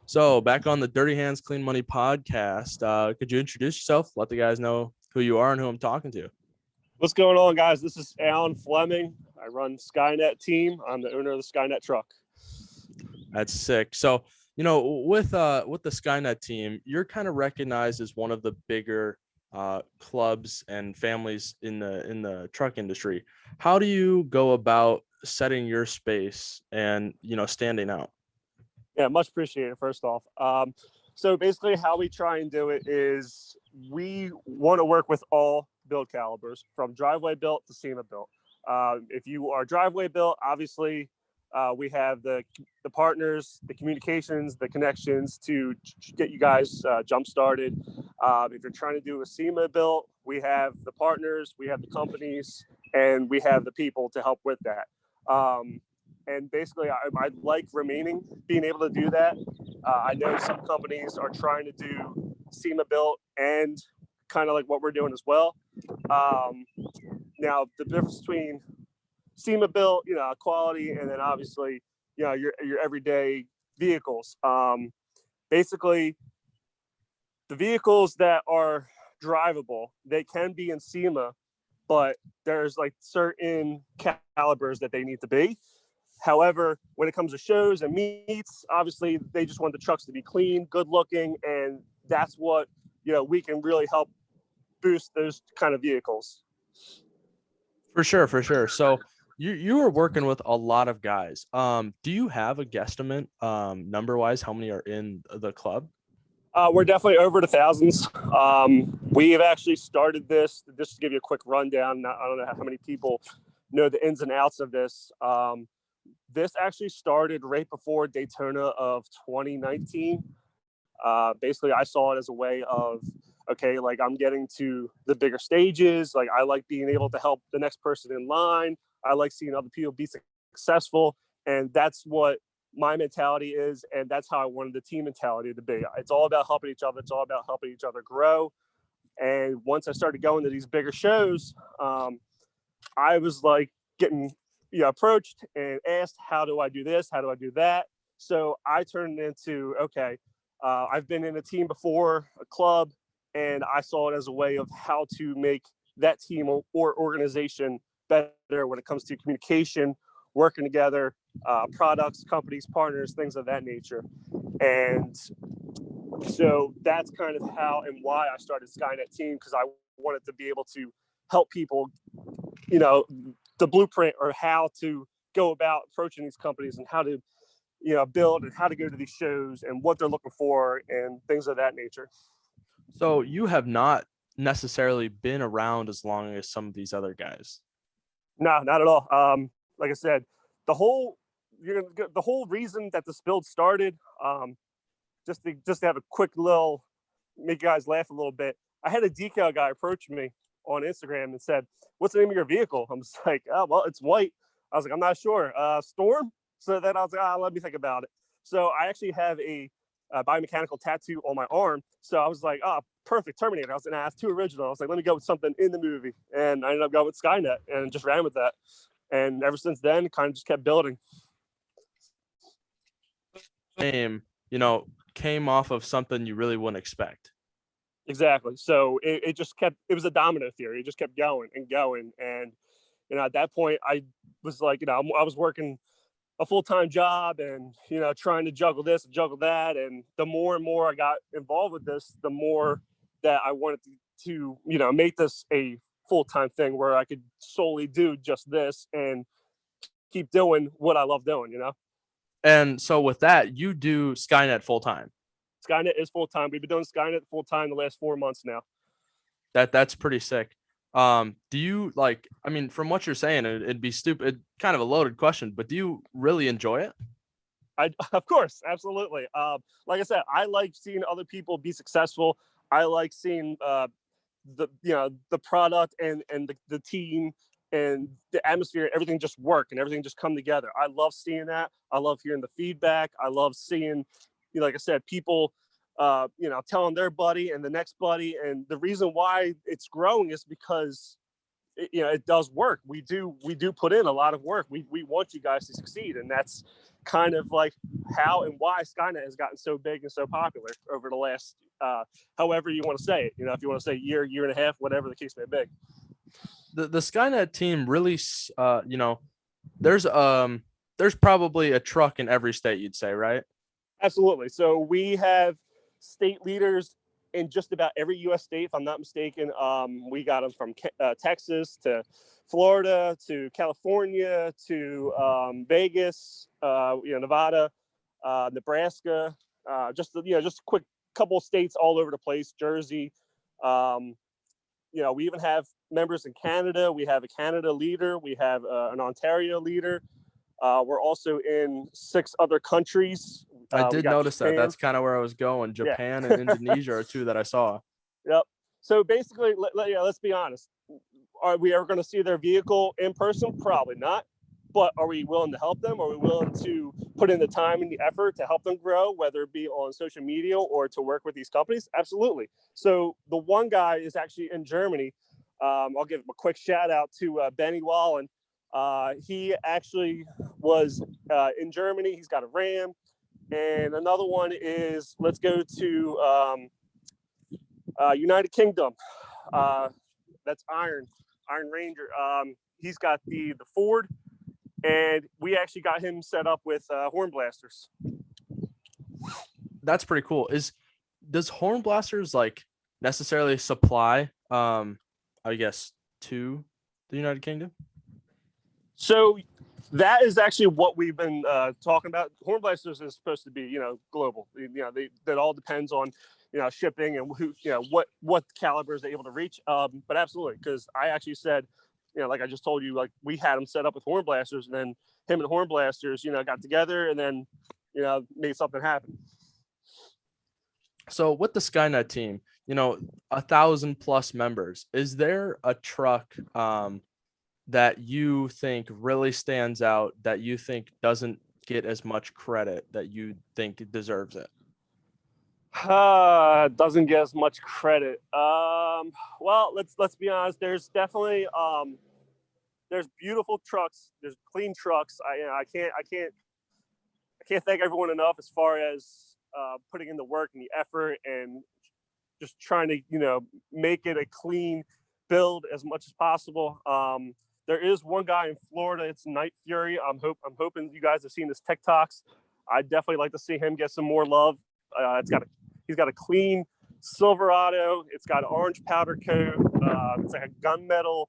So back on the Dirty Hands Clean Money podcast, could you introduce yourself? Let the guys know who you are and who I'm talking to. What's going on, guys? This is Alan Fleming. I run Skynet Team. I'm the owner of the Skynet truck. That's sick. So, with the Skynet team, you're kind of recognized as one of the bigger clubs and families in the truck industry. How do you go about setting your space and standing out? Yeah, much appreciated, first off. So basically how we try and do it is we want to work with all build calibers, from driveway built to SEMA built. If you are driveway built, obviously we have the partners, the communications, the connections to get you guys jump started. If you're trying to do a SEMA built, we have the partners, we have the companies, and we have the people to help with that. And basically, I like being able to do that. I know some companies are trying to do SEMA built and kind of like what we're doing as well. Now, the difference between SEMA built, quality, and then obviously, your everyday vehicles. Basically, the vehicles that are drivable, they can be in SEMA, but there's like certain calibers that they need to be. However, when it comes to shows and meets, obviously they just want the trucks to be clean, good looking, and that's what we can really help boost those kind of vehicles. For sure. So you are working with a lot of guys. Do you have a guesstimate number wise how many are in the club? We're definitely over the thousands. We have actually started this, just to give you a quick rundown. I don't know how many people know the ins and outs of this. This actually started right before Daytona of 2019. Basically, I saw it as a way of, okay, like I'm getting to the bigger stages. Like I like being able to help the next person in line. I like seeing other people be successful. And that's what my mentality is. And that's how I wanted the team mentality to be. It's all about helping each other. It's all about helping each other grow. And once I started going to these bigger shows, I was like getting approached and asked, how do I do this? How do I do that? So I turned into, okay, I've been in a team before, a club, and I saw it as a way of how to make that team or organization better when it comes to communication, working together, products, companies, partners, things of that nature. And so that's kind of how and why I started Skynet Team, because I wanted to be able to help people, the blueprint or how to go about approaching these companies and how to, build and how to go to these shows and what they're looking for and things of that nature. So you have not necessarily been around as long as some of these other guys. No, not at all. Like I said, the whole reason that this build started, just to have a quick little, make you guys laugh a little bit. I had a decal guy approach me on Instagram and said, "What's the name of your vehicle?" I'm just like, "Oh, well, it's white." I was like, "I'm not sure." Storm. So then I was like, let me think about it. So I actually have a biomechanical tattoo on my arm. So I was like, "Oh, perfect, Terminator." I was like, "Nah, it's too original." I was like, "Let me go with something in the movie," and I ended up going with Skynet and just ran with that. And ever since then, kind of just kept building. Name, came off of something you really wouldn't expect. Exactly. So it just kept, it was a domino theory. It just kept going and going. And, at that point I was like, I was working a full-time job and, trying to juggle this and juggle that. And the more and more I got involved with this, the more that I wanted to make this a full-time thing where I could solely do just this and keep doing what I love doing, And so with that, you do Skynet full time. Skynet is full-time. We've been doing Skynet full-time the last 4 months now. That's pretty sick. Do you from what you're saying, it'd be stupid, kind of a loaded question, but do you really enjoy it? Of course, absolutely. Like I said, I like seeing other people be successful. I like seeing the product and the team and the atmosphere, everything just work and everything just come together. I love seeing that. I love hearing the feedback. I love seeing, like I said, people telling their buddy and the next buddy. And the reason why it's growing is because it does work. We do put in a lot of work. We want you guys to succeed, and that's kind of like how and why Skynet has gotten so big and so popular over the last, however you want to say it. If you want to say year and a half, whatever the case may be. The Skynet team really, there's probably a truck in every state, you'd say, right? Absolutely. So we have state leaders in just about every U.S. state, if I'm not mistaken. We got them from Texas to Florida to California to Vegas, Nevada, Nebraska, just a quick couple of states all over the place, Jersey. We even have members in Canada. We have a Canada leader. We have an Ontario leader. We're also in 6 other countries. I did notice Japan. that. That's kind of where I was going. Japan and Indonesia are 2 that I saw. Yep. So basically, let's be honest. Are we ever going to see their vehicle in person? Probably not. But are we willing to help them? Are we willing to put in the time and the effort to help them grow, whether it be on social media or to work with these companies? Absolutely. So the one guy is actually in Germany. I'll give him a quick shout out to Benny Wallen. He actually was in Germany. He's got a Ram. And another one is, let's go to United Kingdom. That's Iron Ranger. He's got the Ford, and we actually got him set up with horn blasters. That's pretty cool. Does horn blasters like necessarily supply, I guess, to the United Kingdom? So that is actually what we've been talking about. Horn blasters is supposed to be, global. That all depends on, shipping and who, what calibers they're able to reach. But absolutely, because I actually said, like I just told you, like we had him set up with horn blasters, and then him and horn blasters, got together and then, made something happen. So with the Skynet team, 1,000+ members, is there a truck that you think really stands out, that you think doesn't get as much credit, that you think deserves it? Doesn't get as much credit. Well, let's be honest. There's definitely there's beautiful trucks. There's clean trucks. I can't thank everyone enough as far as putting in the work and the effort and just trying to make it a clean build as much as possible. There is one guy in Florida. It's Night Fury. I'm hoping you guys have seen his TikToks. I'd definitely like to see him get some more love. He's got a clean Silverado. It's got an orange powder coat. It's like a gunmetal.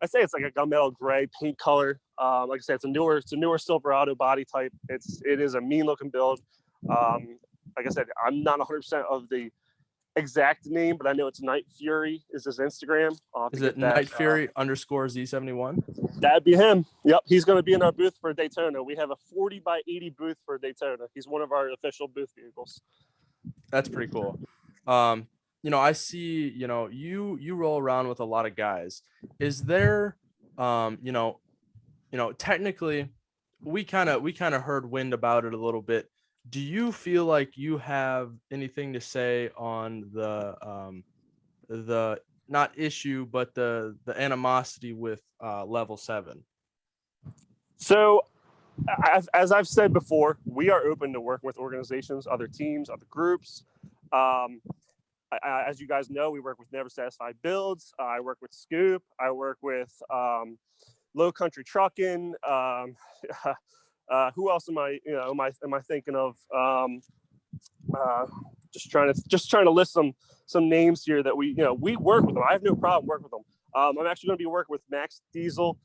I say it's like a gunmetal gray paint color. Like I said, it's a newer Silverado body type. It is a mean looking build. Like I said, I'm not 100% of the exact name, but I know it's Night Fury is his Instagram. Is it Night Fury _Z71? That'd be him. Yep, he's going to be in our booth for Daytona. We have a 40x80 booth for Daytona. He's one of our official booth vehicles. That's pretty cool. I see, you roll around with a lot of guys. Is there, technically, we kind of heard wind about it a little bit. Do you feel like you have anything to say on the not issue, but the animosity with level 7? So, as I've said before, we are open to work with organizations, other teams, other groups. As you guys know, we work with Never Satisfied Builds. I work with Scoop. I work with Low Country Trucking. Who else am I thinking of? Just trying to list some names here that we work with them. I have no problem working with them. I'm actually going to be working with Max Diesel.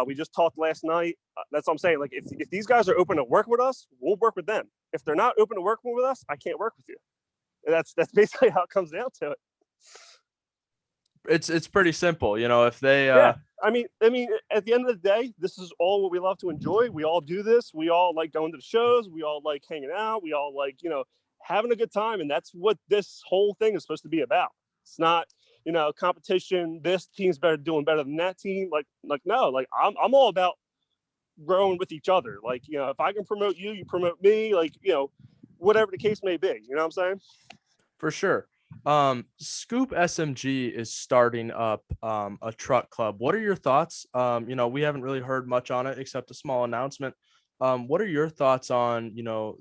We just talked last night. That's what I'm saying. Like if these guys are open to work with us, we'll work with them. If they're not open to working with us, I can't work with you. That's basically how it comes down to it. It's pretty simple, if they I mean at the end of the day, this is all what we love to enjoy. We all do this. We all like going to the shows. We all like hanging out. We all like having a good time, and that's what this whole thing is supposed to be about. It's not competition. This team's doing better than that team. Like no, like I'm all about growing with each other. Like if I can promote you, you promote me. Like whatever the case may be. You know what I'm saying? For sure. Scoop SMG is starting up a truck club. What are your thoughts? We haven't really heard much on it except a small announcement. What are your thoughts on,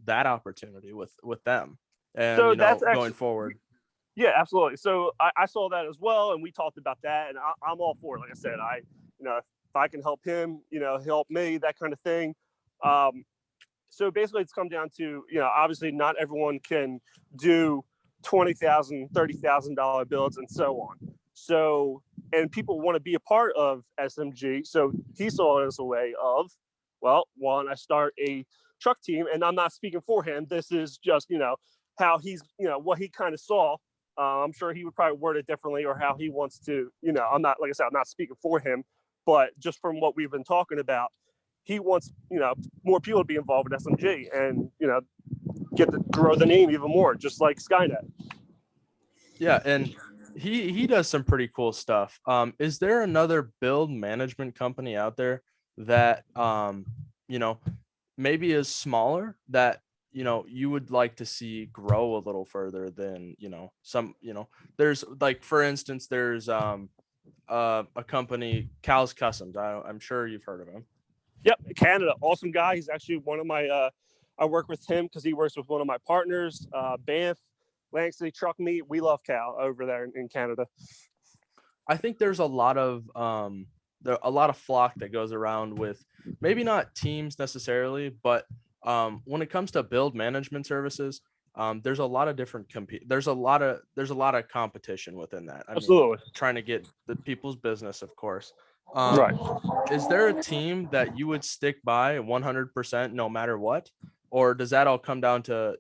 that opportunity with them and, So that's going actually, forward? yeah, absolutely. So I saw that as well, and we talked about that, and I'm all for it. Like I said, if I can help him, help me, that kind of thing. Um, so basically, it's come down to, obviously not everyone can do $20,000, $30,000 builds and so on. So, and people want to be a part of SMG. So he saw it as a way of, well, one, I start a truck team, and I'm not speaking for him. This is just, how he's, what he kind of saw. I'm sure he would probably word it differently, or how he wants to, I'm not, like I said, I'm not speaking for him, but just from what we've been talking about, he wants, more people to be involved with SMG and, get to grow the name even more, just like Skynet. Yeah, and he does some pretty cool stuff. Is there another build management company out there that you know, maybe is smaller that you would like to see grow a little further than some there's like for instance there's a company Cal's Customs. I'm sure you've heard of him. Yep, Canada, awesome guy. He's actually one of my. I work with him because he works with one of my partners, Banff, Lang City Truck Meet. We love Cal over there in Canada. I think there's a lot of a lot of flock that goes around with maybe not teams necessarily, but when it comes to build management services, there's a lot of different there's a lot of competition within that. I mean, Absolutely. trying to get the people's business, of course. Right. Is there a team that you would stick by 100% no matter what, or does that all come down to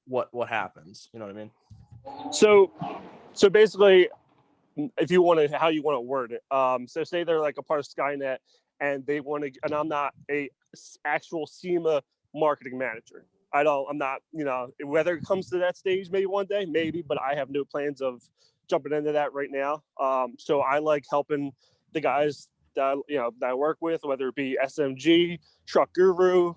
what happens? You know what I mean? So, so basically, if you want to, how you want to word it. So say they're like a part of Skynet, and they want to, and I'm not a actual SEMA marketing manager. I'm not, whether it comes to that stage, maybe one day, maybe, but I have no plans of jumping into that right now. So I like helping the guys that I work with, whether it be SMG, Truck Guru,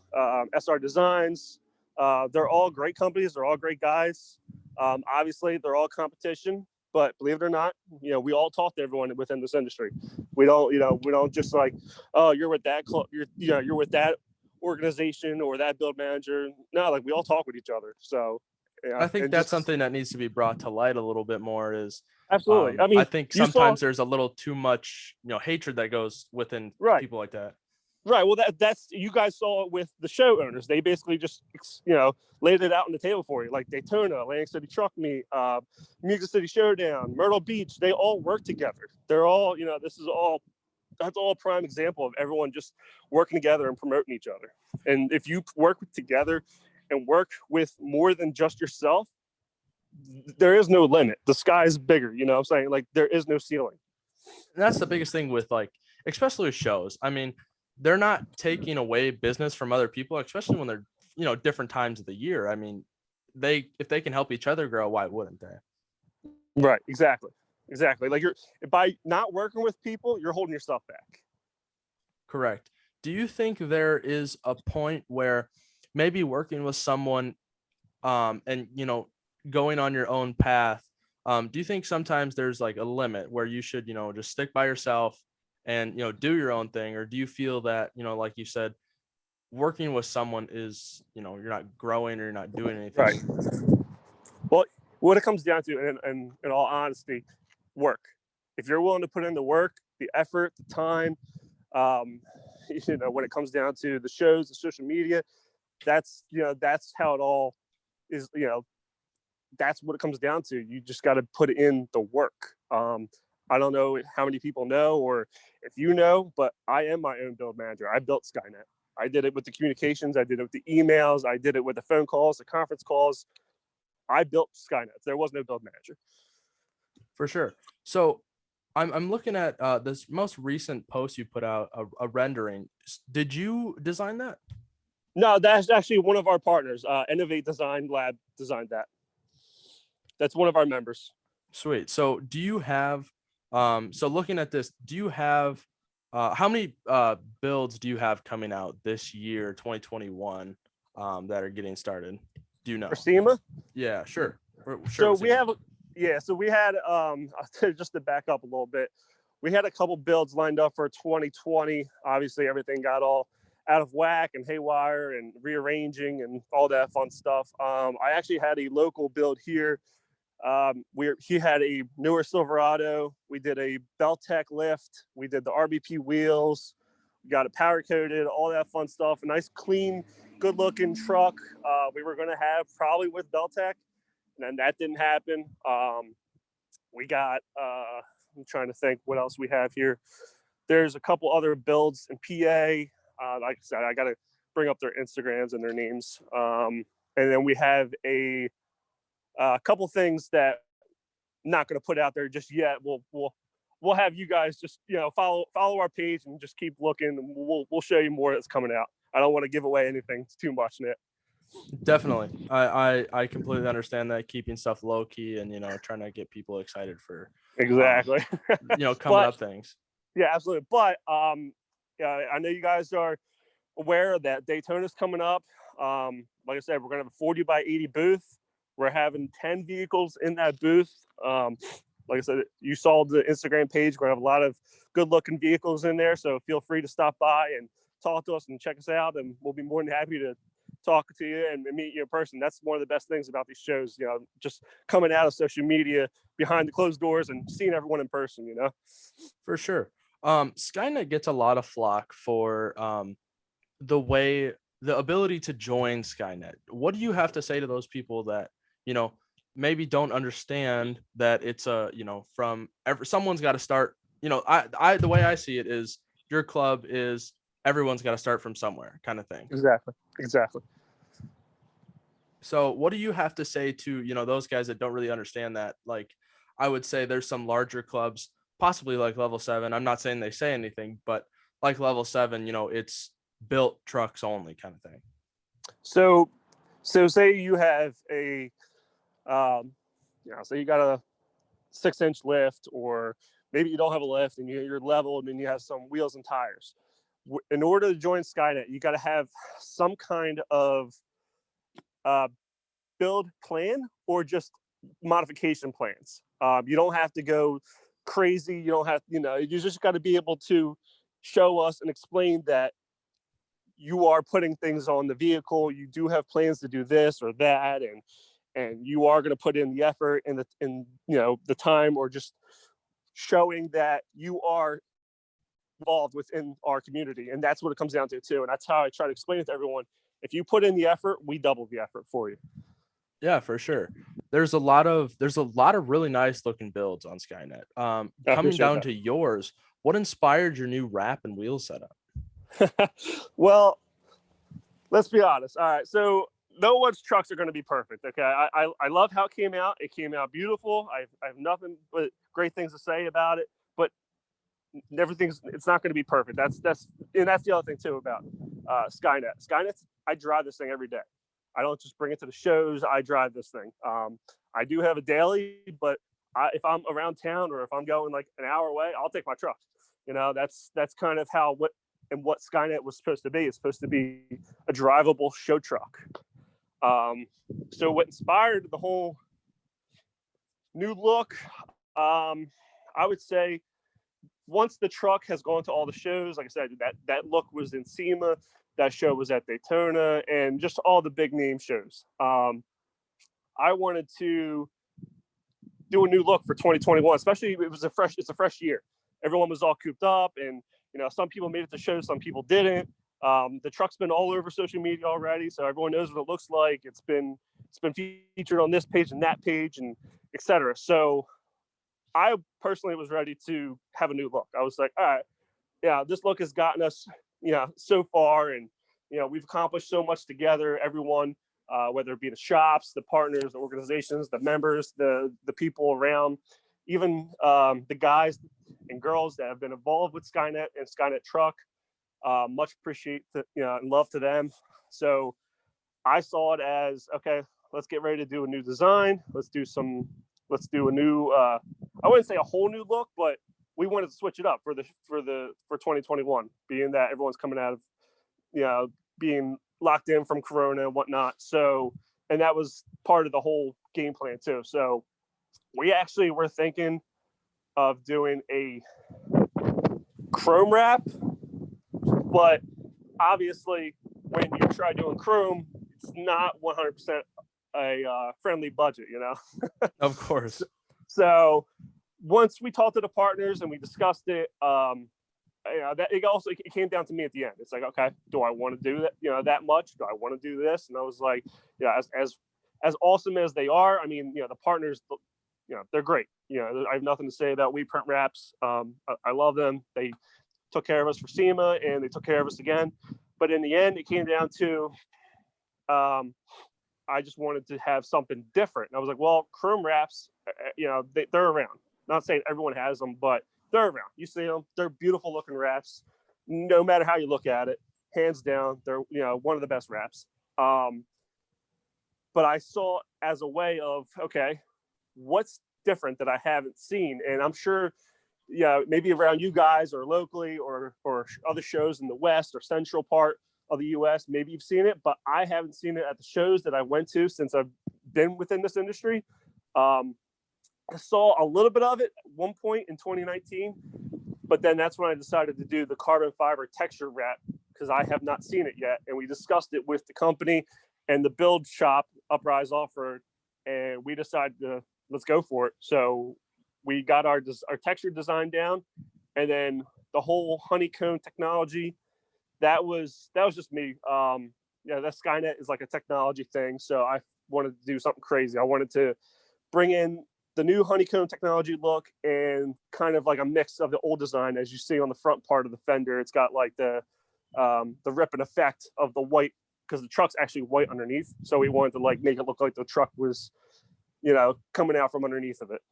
SR Designs. They're all great companies. They're all great guys. Obviously, they're all competition, but believe it or not, we all talk to everyone within this industry. We don't just like, oh, you're with that club, you're with that organization or that build manager. No, like we all talk with each other. So, I think and that's just something that needs to be brought to light a little bit more is absolutely. I I mean, think you saw sometimes there's a little too much, hatred that goes within right. people like that. Right. Well, that's you guys saw it with the show owners. They basically just laid it out on the table for you, like Daytona, Atlantic City Truck Meet, Music City Showdown, Myrtle Beach. They all work together. They're all this is all that's all a prime example of everyone just working together and promoting each other. And if you work together and work with more than just yourself, there is no limit. The sky's bigger. You know what I'm saying? Like there is no ceiling. And that's the biggest thing with like, especially with shows. I mean, they're not taking away business from other people, especially when they're, different times of the year. I mean, if they can help each other grow, why wouldn't they? Right. Exactly. Like you're by not working with people, you're holding yourself back. Correct. Do you think there is a point where maybe working with someone and going on your own path, do you think sometimes there's like a limit where you should just stick by yourself and do your own thing, or do you feel that like you said, working with someone is you're not growing or you're not doing anything? Right. Well, what it comes down to, and in all honesty, work. If you're willing to put in the work, the effort, the time, when it comes down to the shows, the social media, that's that's how it all is. That's what it comes down to. You just got to put in the work. I don't know how many people know, or if you know, but I am my own build manager. I built Skynet. I did it with the communications. I did it with the emails. I did it with the phone calls, the conference calls. I built Skynet. There was no build manager. For sure. So I'm looking at this most recent post you put out, a rendering. Did you design that? No, that's actually one of our partners. Innovate Design Lab designed that. That's one of our members. Sweet. So do you have so looking at this, do you have how many builds do you have coming out this year, 2021, that are getting started? Do you know? For SEMA? Yeah, sure. So we have Yeah, so we had just to back up a little bit, we had a couple builds lined up for 2020. Obviously, everything got all out of whack and haywire and rearranging and all that fun stuff. I actually had a local build here. He had a newer Silverado. We did a Beltec lift. We did the RBP wheels. We got it power coated, all that fun stuff. A nice, clean, good looking truck. We were going to have probably with Beltec, and then that didn't happen. We got, I'm trying to think what else we have here. There's a couple other builds in PA. Like I said, I got to bring up their Instagrams and their names. And then we have a couple things that I'm not going to put out there just yet. We'll have you guys just follow our page and just keep looking. And we'll show you more that's coming out. I don't want to give away anything too much, Nick. Definitely. I completely understand that, keeping stuff low key and trying to get people excited for exactly coming up things. Yeah, absolutely. But I know you guys are aware that Daytona's coming up. Like I said, we're gonna have a 40 by 80 booth. We're having 10 vehicles in that booth. Like I said, you saw the Instagram page. We're gonna have a lot of good looking vehicles in there. So feel free to stop by and talk to us and check us out, and we'll be more than happy to talk to you and meet you in person. That's one of the best things about these shows, just coming out of social media behind the closed doors and seeing everyone in person, For sure. Skynet gets a lot of flack for the ability to join Skynet. What do you have to say to those people that, maybe don't understand that it's someone's got to start, I the way I see it is your club is everyone's got to start from somewhere kind of thing. Exactly. So what do you have to say to, those guys that don't really understand that? Like, I would say there's some larger clubs, possibly like Level 7. I'm not saying they say anything, but like Level 7, it's built trucks only kind of thing. So say you have a, so you got a 6-inch lift, or maybe you don't have a lift and you're leveled and you have some wheels and tires. In order to join Skynet, you got to have some kind of build plan or just modification plans. You don't have to go crazy. You don't have, you just got to be able to show us and explain that you are putting things on the vehicle. You do have plans to do this or that, and you are going to put in the effort and the time, or just showing that you are involved within our community. And that's what it comes down to too. And that's how I try to explain it to everyone. If you put in the effort, we double the effort for you. Yeah, for sure. There's a lot of really nice looking builds on Skynet. Coming down to yours, what inspired your new wrap and wheel setup? Well, let's be honest. All right. So no one's trucks are going to be perfect. Okay. I love how it came out. It came out beautiful. I have nothing but great things to say about it, but it's not going to be perfect. That's the other thing too about Skynet. I drive this thing every day. I don't just bring it to the shows. I drive this thing. I do have a daily, but if I'm around town or if I'm going like an hour away, I'll take my truck. That's kind of what Skynet was supposed to be. It's supposed to be a drivable show truck. So what inspired the whole new look, I would say, once the truck has gone to all the shows, like I said, that look was in SEMA, that show was at Daytona, and just all the big name shows. I wanted to do a new look for 2021, especially it's a fresh year. Everyone was all cooped up, and some people made it to shows, some people didn't. The truck's been all over social media already, so everyone knows what it looks like. It's been featured on this page and that page, and etc. So I personally was ready to have a new look. I was like, all right, yeah, this look has gotten us, so far, and we've accomplished so much together. Everyone, whether it be the shops, the partners, the organizations, the members, the people around, even the guys and girls that have been involved with Skynet and Skynet Truck. Much appreciate and love to them. So I saw it as, okay, let's get ready to do a new design. Let's do a new, I wouldn't say a whole new look, but we wanted to switch it up for 2021, being that everyone's coming out of, being locked in from Corona and whatnot. So, and that was part of the whole game plan too. So we actually were thinking of doing a chrome wrap, but obviously when you try doing chrome, it's not 100% a friendly budget, you know? Of course. So once we talked to the partners and we discussed it, that it came down to me at the end. It's like, okay, do I want to do that? You know, that much? Do I want to do this? And I was like, yeah, as awesome as they are, I mean, you know, the partners, you know, they're great. You know, I have nothing to say about We Print Wraps. I love them. They took care of us for SEMA and they took care of us again. But in the end, it came down to, I just wanted to have something different. And I was like, well, chrome wraps, you know, they're around. Not saying everyone has them, but they're around. You see them. They're beautiful looking wraps. No matter how you look at it, hands down, they're, you know, one of the best wraps. But I saw as a way of, okay, what's different that I haven't seen? And I'm sure, yeah, maybe around you guys or locally or other shows in the West or central part of the US, maybe you've seen it, but I haven't seen it at the shows that I went to since I've been within this industry. I saw a little bit of it at one point in 2019, but then that's when I decided to do the carbon fiber texture wrap because I have not seen it yet. And we discussed it with the company and the build shop, Uprise Off-Road, and we decided to let's go for it. So we got our texture design down, and then the whole honeycomb technology, that was just me. Yeah, that Skynet is like a technology thing. So I wanted to do something crazy. I wanted to bring in the new honeycomb technology look and kind of like a mix of the old design. As you see on the front part of the fender, it's got like the ripping effect of the white because the truck's actually white underneath. So we wanted to like make it look like the truck was, you know, coming out from underneath of it.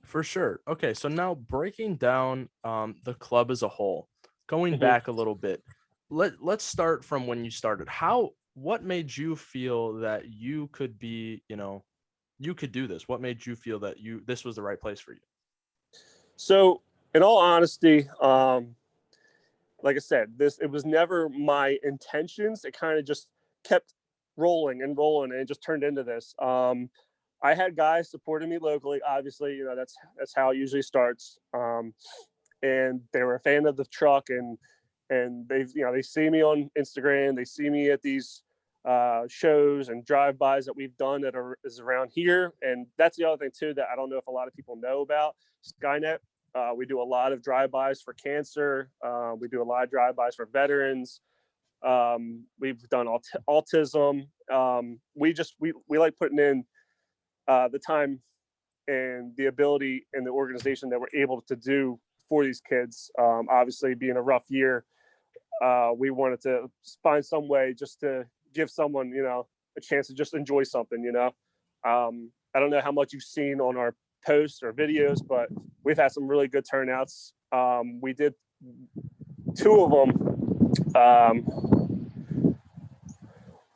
For sure. Okay, so now breaking down the club as a whole, going back a little bit, let's start from when you started. What made you feel that you could be, you know, you could do this? What made you feel that this was the right place for you? So, in all honesty, like I said, it was never my intentions. It kind of just kept rolling and rolling, and it just turned into this. I had guys supporting me locally. Obviously, you know that's how it usually starts. And they were a fan of the truck, and they see me on Instagram. They see me at these shows and drive-bys that we've done is around here. And that's the other thing too that I don't know if a lot of people know about Skynet. We do a lot of drive-bys for cancer. We do a lot of drive-bys for veterans. We've done autism. We like putting in the time and the ability and the organization that we're able to do for these kids. Obviously, being a rough year, we wanted to find some way just to give someone, you know, a chance to just enjoy something, you know. I don't know how much you've seen on our posts or videos, but we've had some really good turnouts. We did two of them.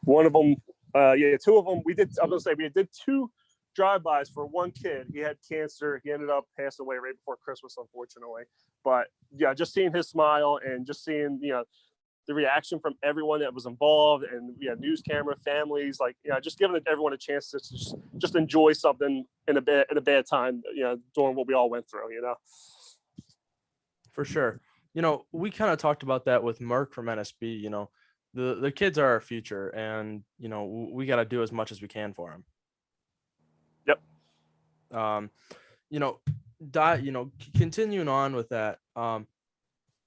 One of them, two of them. I'm gonna say we did two drive-bys for one kid. He had cancer. He ended up passing away right before Christmas, unfortunately. But yeah, just seeing his smile and just seeing, you know, the reaction from everyone that was involved, and news camera, families, like, you know, just giving everyone a chance to just enjoy something in a bad time, you know, during what we all went through, you know. For sure. You know, we kind of talked about that with Mark from NSB. You know, the kids are our future, and you know we got to do as much as we can for them. Yep. You know, continuing on with that.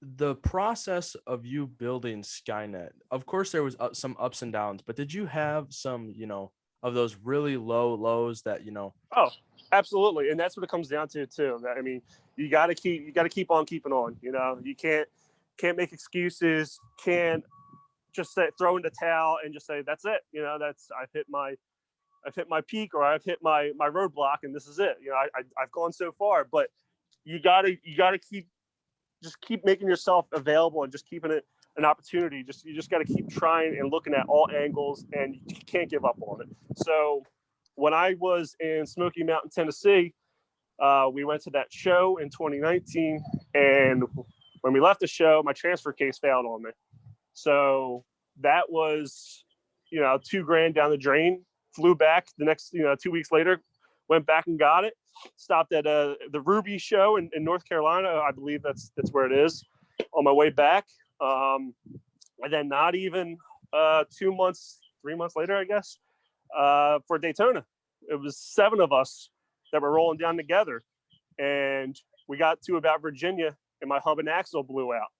The process of you building Skynet, of course there was some ups and downs, but did you have some, you know, of those really low lows that, you know? Oh, absolutely. And that's what it comes down to too. I mean, you got to keep on keeping on, you know. You can't make excuses, can't just throw in the towel and just say that's it, you know. I've hit my peak, or I've hit my roadblock, and this is it, you know. I've gone so far, but you gotta keep making yourself available and just keeping it an opportunity. You just got to keep trying and looking at all angles, and you can't give up on it. So when I was in Smoky Mountain, Tennessee, we went to that show in 2019, and when we left the show, my transfer case failed on me. So that was, you know, $2,000 down the drain. Flew back the next, you know, 2 weeks later, went back and got it. Stopped at the Ruby show in North Carolina. I believe that's where it is. On my way back, and then not even 2 months, 3 months later, I guess, for Daytona. It was 7 of us that were rolling down together, and we got to about Virginia, and my hub and axle blew out.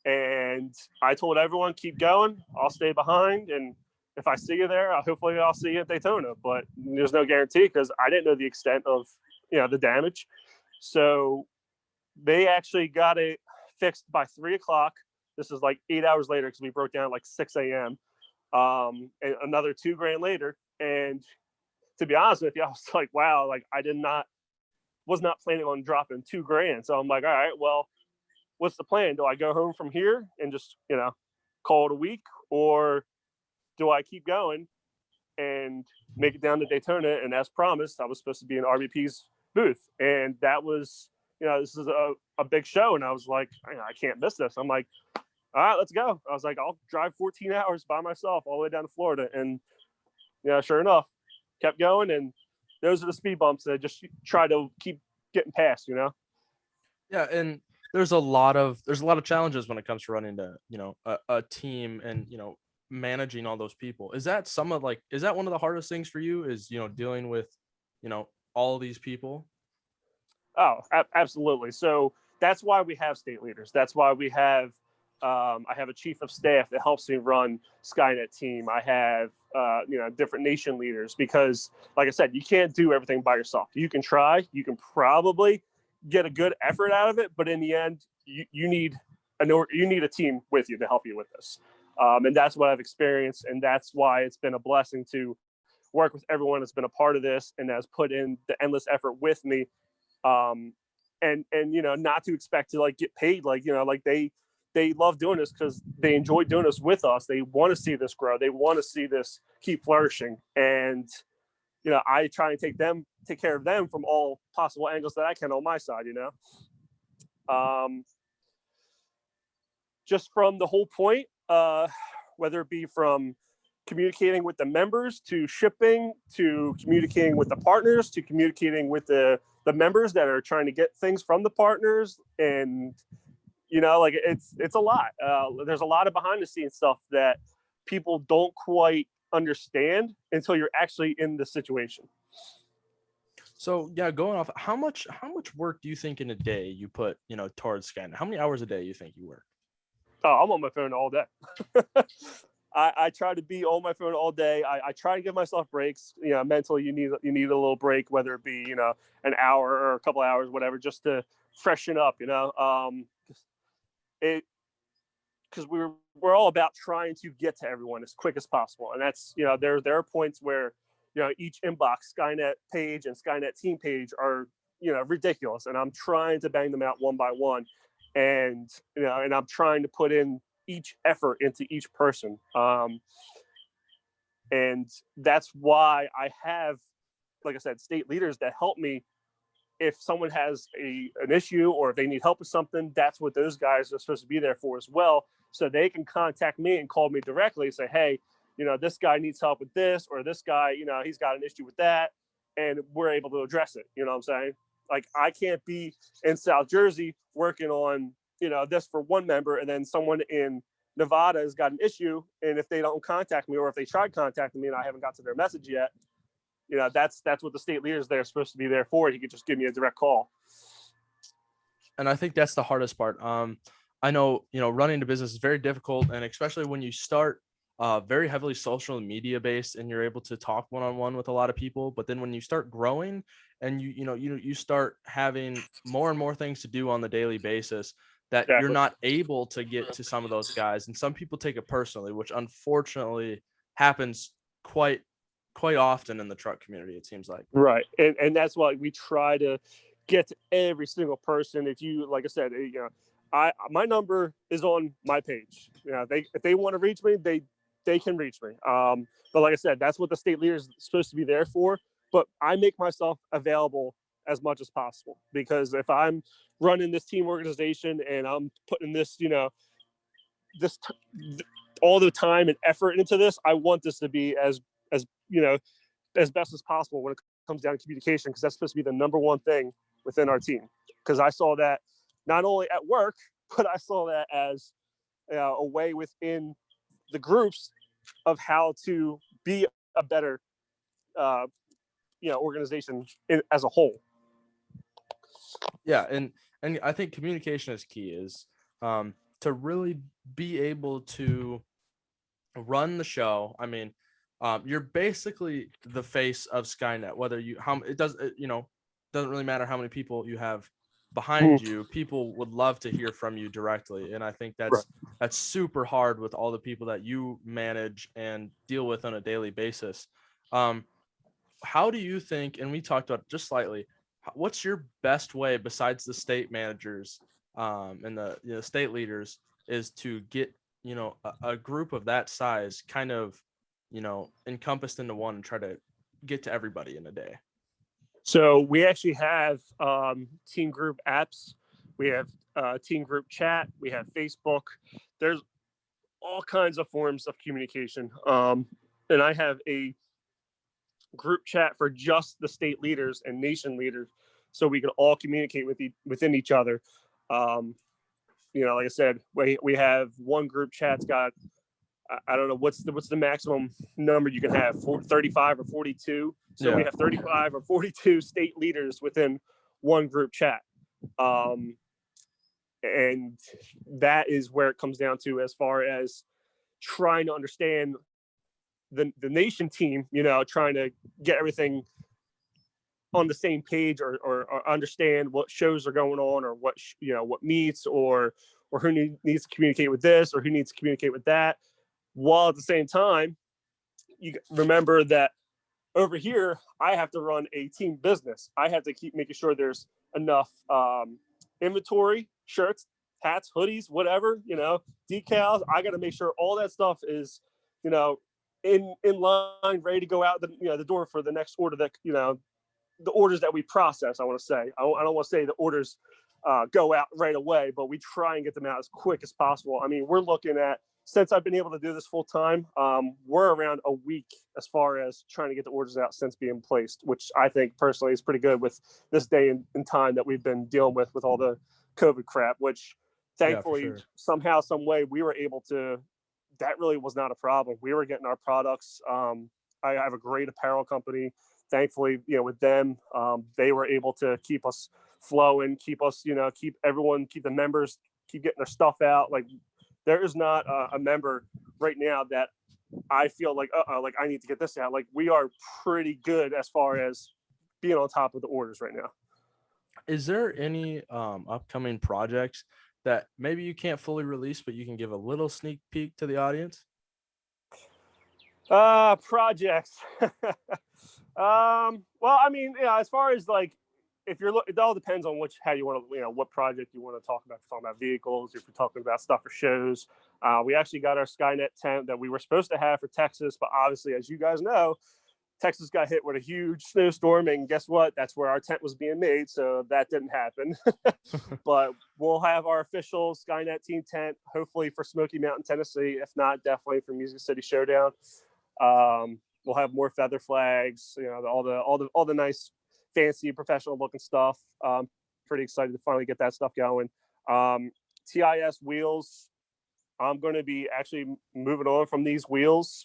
And I told everyone, keep going. I'll stay behind, and if I see you there, hopefully I'll see you at Daytona. But there's no guarantee because I didn't know the extent of the damage. So they actually got it fixed by 3 o'clock. This is like 8 hours later because we broke down at like 6 a.m. And another $2,000 later. And to be honest with you, I was like, wow, like I was not planning on dropping $2,000. So I'm like, all right, well, what's the plan? Do I go home from here and just, call it a week, or do I keep going and make it down to Daytona? And as promised, I was supposed to be in RVP's booth. And that was, this is a big show. And I was like, I can't miss this. I'm like, all right, let's go. I was like, I'll drive 14 hours by myself all the way down to Florida. And, sure enough, kept going. And those are the speed bumps that I just try to keep getting past, Yeah. And there's a lot of challenges when it comes to running a team and, managing all those people. Is that one of the hardest things for you is, dealing with, all these people? Oh, absolutely. So that's why we have state leaders. That's why we have, I have a chief of staff that helps me run Skynet Team. I have, different nation leaders, because like I said, you can't do everything by yourself. You can try, you can probably get a good effort out of it, but in the end, you need a team with you to help you with this. And that's what I've experienced. And that's why it's been a blessing to work with everyone that's been a part of this and has put in the endless effort with me. And not to expect to like get paid, like they love doing this because they enjoy doing this with us. They want to see this grow. They want to see this keep flourishing. And I try and take care of them from all possible angles that I can on my side. Just from the whole point, whether it be from communicating with the members, to shipping, to communicating with the partners, to communicating with the members that are trying to get things from the partners. And it's a lot. There's a lot of behind the scenes stuff that people don't quite understand until you're actually in the situation. So yeah, going off, how much work do you think in a day you put towards Skynet? How many hours a day you think you work? Oh, I'm on my phone all day. I try to be on my phone all day. I try to give myself breaks. Mentally, you need a little break, whether it be an hour or a couple hours, whatever, just to freshen up. Because we're all about trying to get to everyone as quick as possible, and that's there are points where each inbox Skynet page and Skynet Team page are ridiculous, and I'm trying to bang them out one by one, and and I'm trying to put in each effort into each person, and that's why I have, like I said, state leaders that help me. If someone has an issue or if they need help with something, that's what those guys are supposed to be there for as well. So they can contact me and call me directly and say, hey, this guy needs help with this, or this guy, he's got an issue with that. And we're able to address it. You know what I'm saying? Like, I can't be in South Jersey working on, this for one member, and then someone in Nevada has got an issue. And if they don't contact me, or if they tried contacting me and I haven't got to their message yet, that's what the state leaders there are supposed to be there for. He could just give me a direct call. And I think that's the hardest part. I know, running a business is very difficult, and especially when you start very heavily social media based and you're able to talk one-on-one with a lot of people. But then when you start growing and you start having more and more things to do on the daily basis, that Exactly. you're not able to get to some of those guys. And some people take it personally, which unfortunately happens quite often in the truck community, it seems like. Right. And that's why we try to get to every single person. If you, like I said, my number is on my page. If they want to reach me, they can reach me. But like I said, that's what the state leader is supposed to be there for. But I make myself available as much as possible, because if I'm running this team organization and I'm putting this, all the time and effort into this, I want this to be as best as possible when it comes down to communication, because that's supposed to be the number one thing within our team. Because I saw that not only at work, but I saw that as a way within the groups of how to be a better, organization as a whole. Yeah, and I think communication is key. Is to really be able to run the show. I mean, you're basically the face of Skynet. Whether you doesn't really matter how many people you have behind you. People would love to hear from you directly, and I think that's super hard with all the people that you manage and deal with on a daily basis. How do you think? And we talked about it just slightly. What's your best way besides the state managers and the state leaders is to get a group of that size kind of encompassed into one and try to get to everybody in a day? So we actually have team group apps. We have team group chat. We have Facebook. There's all kinds of forms of communication. And I have a group chat for just the state leaders and nation leaders, so we can all communicate within each other. Like I said, we have one group chat's got, I don't know what's the maximum number you can have, 35 or 42. So we have 35 or 42 state leaders within one group chat. And that is where it comes down to, as far as trying to understand the nation team, trying to get everything on the same page, or understand what shows are going on, or what meets, or who needs to communicate with this, or who needs to communicate with that, while at the same time you remember that over here I have to run a team business. I have to keep making sure there's enough inventory, shirts, hats, hoodies, whatever, decals. I got to make sure all that stuff is in line, ready to go out the door for the next order, that the orders that we process. I want to say, I don't want to say the orders go out right away, but we try and get them out as quick as possible. I mean, we're looking at, since I've been able to do this full time, we're around a week as far as trying to get the orders out since being placed, which I think personally is pretty good with this day and time that we've been dealing with all the COVID crap, which thankfully somehow, some way we were able to, that really was not a problem. We were getting our products. I have a great apparel company. Thankfully, with them, they were able to keep us flowing, keep us, keep the members, keep getting their stuff out. Like, there is not a member right now that I feel like, like I need to get this out. Like, we are pretty good as far as being on top of the orders right now. Is there any upcoming projects that maybe you can't fully release, but you can give a little sneak peek to the audience? Projects. Well, I mean, as far as like, if you're it all depends on how you want to, what project you want to talk about. If you're talking about vehicles, if you're talking about stuff for shows. We actually got our Skynet tent that we were supposed to have for Texas, but obviously, as you guys know, Texas got hit with a huge snowstorm, and guess what? That's where our tent was being made, so that didn't happen. But we'll have our official Skynet Team tent, hopefully for Smoky Mountain, Tennessee. If not, definitely for Music City Showdown. We'll have more feather flags, all the nice, fancy, professional looking stuff. Pretty excited to finally get that stuff going. TIS wheels. I'm going to be actually moving on from these wheels.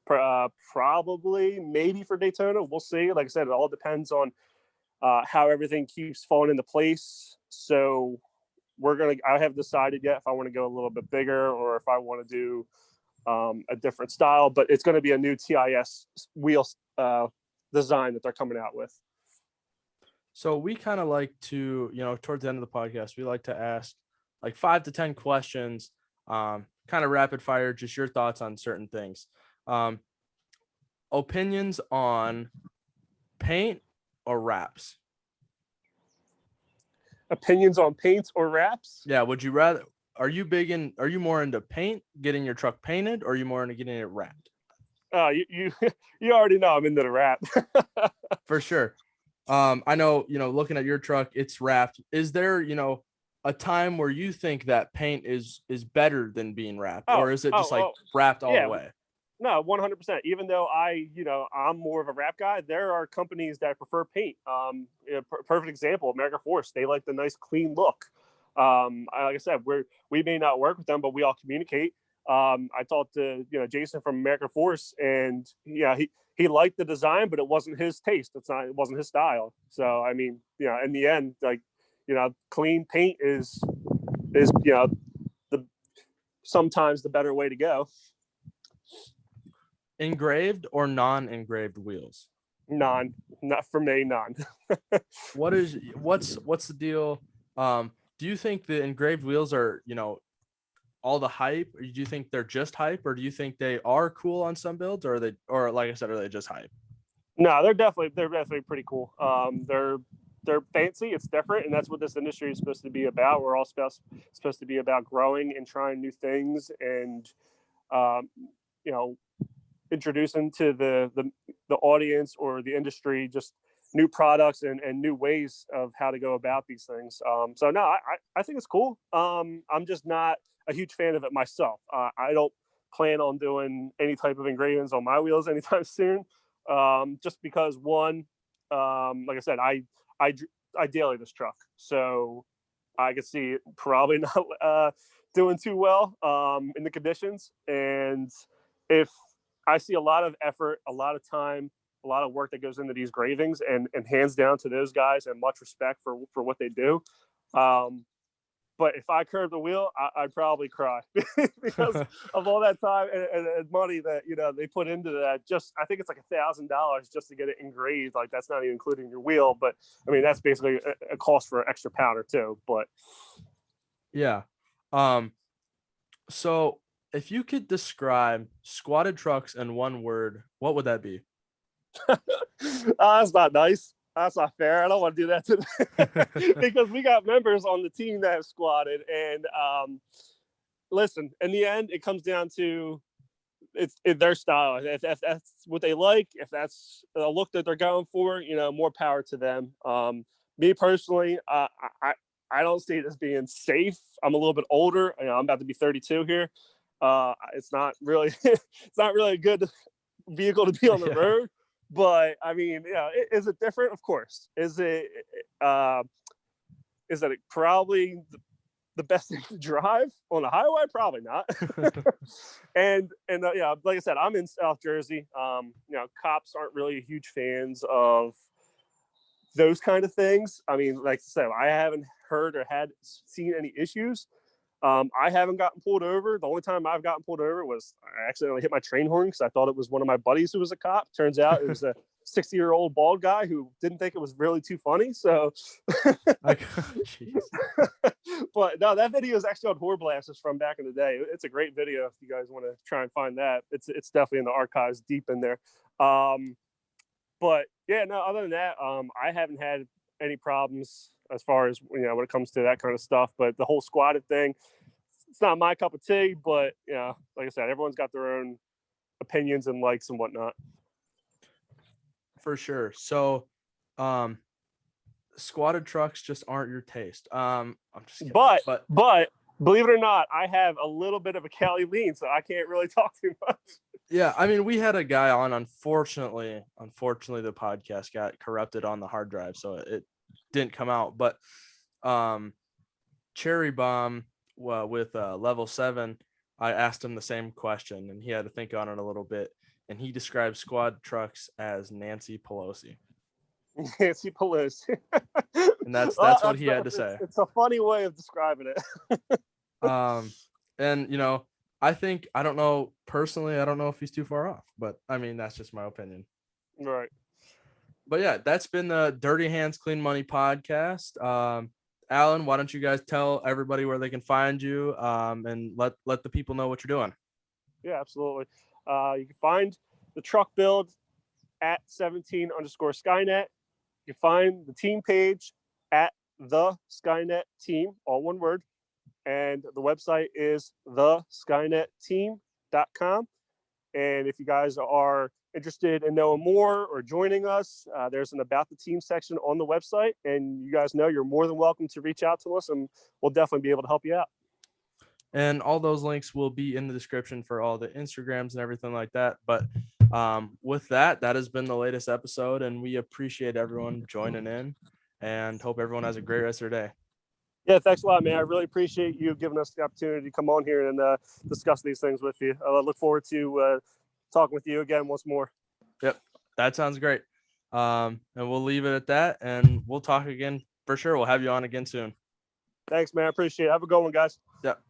Probably, maybe for Daytona. We'll see. Like I said, it all depends on how everything keeps falling into place. So I haven't decided yet if I want to go a little bit bigger or if I want to do a different style, but it's going to be a new TIS wheel design that they're coming out with. So we kind of like to, towards the end of the podcast, we like to ask like 5 to 10 questions, kind of rapid fire, just your thoughts on certain things. Opinions on paint or wraps? Opinions on paints or wraps? Yeah. Are you more into paint, getting your truck painted, or are you more into getting it wrapped? You already know I'm into the wrap. For sure. I know, looking at your truck, it's wrapped. Is there, a time where you think that paint is better than being wrapped, or is it just wrapped all the way? No, 100%. Even though I'm more of a wrap guy, there are companies that prefer paint. Perfect example, American Force. They like the nice, clean look. Like I said, we may not work with them, but we all communicate. I talked to Jason from American Force, and yeah, he liked the design, but it wasn't his taste. It wasn't his style. So I mean, in the end, like clean paint is the sometimes the better way to go. Engraved or non-engraved wheels? Not for me, none. What's the deal? Do you think the engraved wheels are, all the hype, or do you think they're just hype, or do you think they are cool on some builds, or or like I said, are they just hype? No, they're definitely pretty cool. They're fancy. It's different, and that's what this industry is supposed to be about. We're all supposed to be about growing and trying new things, and um, you know, introducing to the audience or the industry just new products and new ways of how to go about these things. So no, I think it's cool. I'm just not a huge fan of it myself. I don't plan on doing any type of engravings on my wheels anytime soon. Just because one, like I said, I I daily this truck, so I could see it probably not doing too well in the conditions. And if I see a lot of effort, a lot of time, a lot of work that goes into these gravings, and hands down to those guys, and much respect for what they do. But if I curved the wheel, I'd probably cry because of all that time and money that they put into that. Just I think it's like $1,000 just to get it engraved. Like that's not even including your wheel, but I mean that's basically a cost for an extra powder too. But Yeah. So if you could describe squatted trucks in one word, what would that be? That's not nice. That's not fair. I don't want to do that to them because we got members on the team that have squatted. And listen, in the end, it comes down to it's their style. If that's what they like, if that's a look that they're going for, more power to them. Me personally, I don't see it as being safe. I'm a little bit older. I'm about to be 32 here. It's not really it's not really a good vehicle to be on the road. But I mean, is it different? Of course. Is it probably the best thing to drive on the highway? Probably not. and like I said, I'm in South Jersey. Cops aren't really huge fans of those kind of things. I mean, like I said, I haven't heard or seen any issues. I haven't gotten pulled over. The only time I've gotten pulled over was I accidentally hit my train horn because I thought it was one of my buddies who was a cop. Turns out it was a 60-year-old bald guy who didn't think it was really too funny. So, but no, that video is actually on Horror Blast. It's from back in the day. It's a great video if you guys want to try and find that. It's definitely in the archives deep in there. But yeah, no, other than that, I haven't had any problems as far as when it comes to that kind of stuff. But the whole squatted thing, it's not my cup of tea. But like I said, everyone's got their own opinions and likes and whatnot. For sure. So, squatted trucks just aren't your taste. I'm just kidding. But believe it or not, I have a little bit of a Cali lean, so I can't really talk too much. Yeah, I mean, we had a guy on. Unfortunately, the podcast got corrupted on the hard drive, so it didn't come out. But Cherry Bomb with Level 7, I asked him the same question, and he had to think on it a little bit. And he described squad trucks as Nancy Pelosi. Nancy Pelosi. And that's what he had to say. It's a funny way of describing it. And I don't know personally. I don't know if he's too far off, but I mean that's just my opinion. Right. But yeah, that's been the Dirty Hands Clean Money podcast. Alan, why don't you guys tell everybody where they can find you, and let the people know what you're doing? Yeah, absolutely. You can find the truck build at 17_Skynet. You can find the team page at the Skynet Team, all one word. And the website is theskynetteam.com. And if you guys are interested in knowing more or joining us, there's an About the Team section on the website. And you guys know you're more than welcome to reach out to us, and we'll definitely be able to help you out. And all those links will be in the description for all the Instagrams and everything like that. But with that, that has been the latest episode, and we appreciate everyone joining in and hope everyone has a great rest of their day. Yeah, thanks a lot, man. I really appreciate you giving us the opportunity to come on here and discuss these things with you. I look forward to talking with you again once more. Yep, that sounds great. And we'll leave it at that, and we'll talk again for sure. We'll have you on again soon. Thanks, man. I appreciate it. Have a good one, guys. Yep.